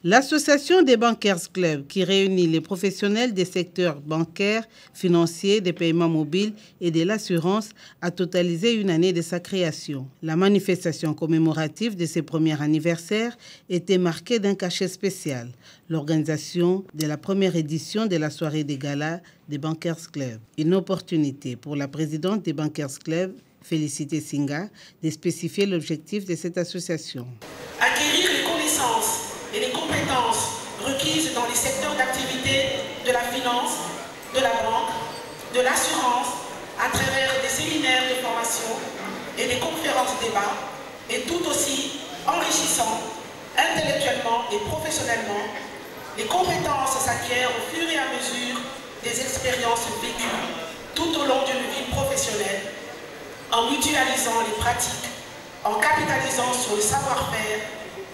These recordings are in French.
L'Association des Bankers Club, qui réunit les professionnels des secteurs bancaires, financiers, des paiements mobiles et de l'assurance, a totalisé une année de sa création. La manifestation commémorative de ses premiers anniversaires était marquée d'un cachet spécial, l'organisation de la première édition de la soirée des galas des Bankers Club. Une opportunité pour la présidente des Bankers Club, Félicité Singa, de spécifier l'objectif de cette association. Acquérir les connaissances et les compétences requises dans les secteurs d'activité de la finance, de la banque, de l'assurance, à travers des séminaires de formation et des conférences débats, est tout aussi enrichissant intellectuellement et professionnellement. Les compétences s'acquièrent au fur et à mesure des expériences vécues tout au long d'une vie professionnelle, en mutualisant les pratiques, en capitalisant sur le savoir-faire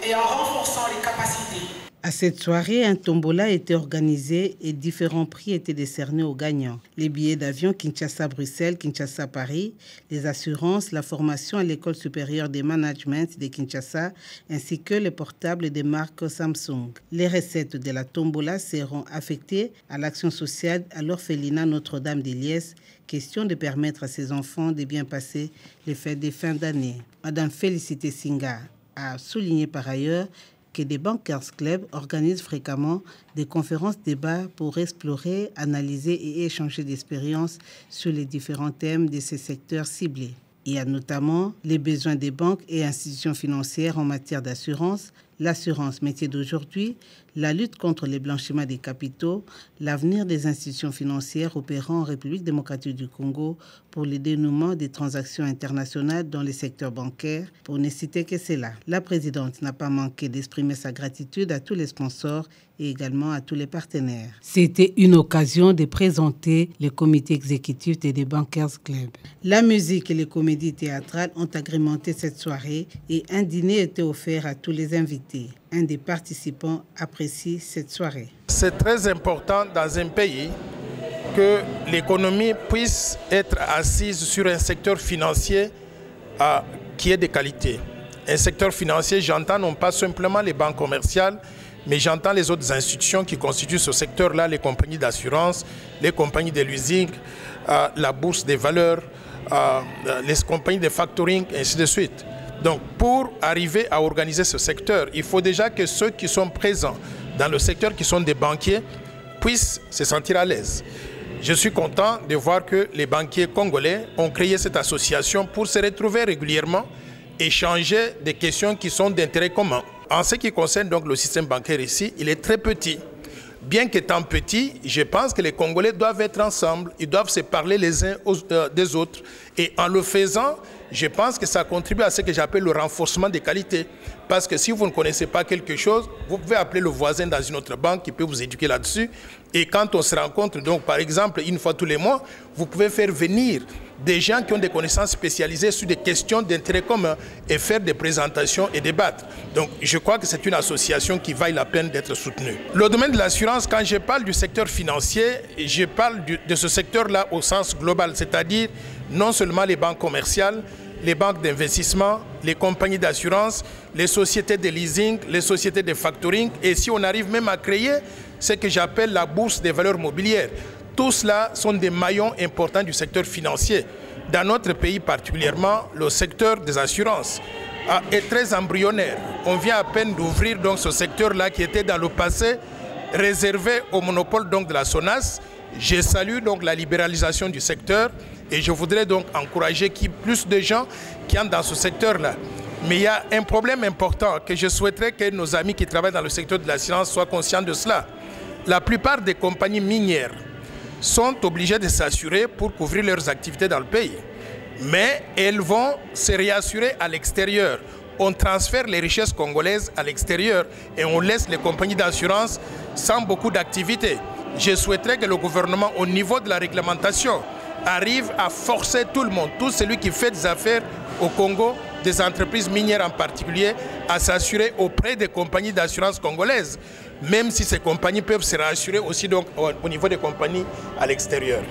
et en renforçant les capacités. À cette soirée, un tombola était organisé et différents prix étaient décernés aux gagnants. Les billets d'avion Kinshasa-Bruxelles, Kinshasa-Paris, les assurances, la formation à l'École supérieure des management de Kinshasa, ainsi que les portables des marques Samsung. Les recettes de la tombola seront affectées à l'action sociale à l'orphelinat Notre-Dame d'Eliès, question de permettre à ses enfants de bien passer les fêtes de fin d'année. Madame Félicité Singa a souligné par ailleurs que des Bankers Club organisent fréquemment des conférences-débats pour explorer, analyser et échanger d'expériences sur les différents thèmes de ces secteurs ciblés. Il y a notamment les besoins des banques et institutions financières en matière d'assurance, l'assurance métier d'aujourd'hui, la lutte contre les blanchiments des capitaux, l'avenir des institutions financières opérant en République démocratique du Congo pour le dénouement des transactions internationales dans les secteurs bancaires, pour ne citer que cela. La présidente n'a pas manqué d'exprimer sa gratitude à tous les sponsors et également à tous les partenaires. C'était une occasion de présenter le comité exécutif des Bankers Club. La musique et les comédies théâtrales ont agrémenté cette soirée et un dîner était offert à tous les invités. Un des participants apprécie cette soirée. C'est très important dans un pays que l'économie puisse être assise sur un secteur financier qui est de qualité. Un secteur financier, j'entends non pas simplement les banques commerciales, mais j'entends les autres institutions qui constituent ce secteur-là, les compagnies d'assurance, les compagnies de leasing, la bourse des valeurs, les compagnies de factoring, et ainsi de suite. Donc, pour arriver à organiser ce secteur, il faut déjà que ceux qui sont présents dans le secteur, qui sont des banquiers, puissent se sentir à l'aise. Je suis content de voir que les banquiers congolais ont créé cette association pour se retrouver régulièrement, échanger des questions qui sont d'intérêt commun. En ce qui concerne donc le système bancaire ici, il est très petit. Bien qu'étant petit, je pense que les Congolais doivent être ensemble, ils doivent se parler les uns des autres. Et en le faisant, je pense que ça contribue à ce que j'appelle le renforcement des qualités. Parce que si vous ne connaissez pas quelque chose, vous pouvez appeler le voisin dans une autre banque qui peut vous éduquer là-dessus. Et quand on se rencontre, donc par exemple, une fois tous les mois, vous pouvez faire venir des gens qui ont des connaissances spécialisées sur des questions d'intérêt commun et faire des présentations et débattre. Donc je crois que c'est une association qui vaille la peine d'être soutenue. Le domaine de l'assurance, quand je parle du secteur financier, je parle de ce secteur-là au sens global, c'est-à-dire non seulement les banques commerciales, les banques d'investissement, les compagnies d'assurance, les sociétés de leasing, les sociétés de factoring, et si on arrive même à créer ce que j'appelle la bourse des valeurs mobilières. Tout cela sont des maillons importants du secteur financier. Dans notre pays particulièrement, le secteur des assurances est très embryonnaire. On vient à peine d'ouvrir donc ce secteur-là qui était dans le passé réservé au monopole donc de la SONAS. Je salue donc la libéralisation du secteur et je voudrais donc encourager qu'il y ait plus de gens qui entrent dans ce secteur-là. Mais il y a un problème important que je souhaiterais que nos amis qui travaillent dans le secteur de l'assurance soient conscients de cela. La plupart des compagnies minières sont obligées de s'assurer pour couvrir leurs activités dans le pays. Mais elles vont se réassurer à l'extérieur. On transfère les richesses congolaises à l'extérieur et on laisse les compagnies d'assurance sans beaucoup d'activités. Je souhaiterais que le gouvernement, au niveau de la réglementation, arrive à forcer tout le monde, tout celui qui fait des affaires au Congo, des entreprises minières en particulier, à s'assurer auprès des compagnies d'assurance congolaises, même si ces compagnies peuvent se rassurer aussi donc, au niveau des compagnies à l'extérieur.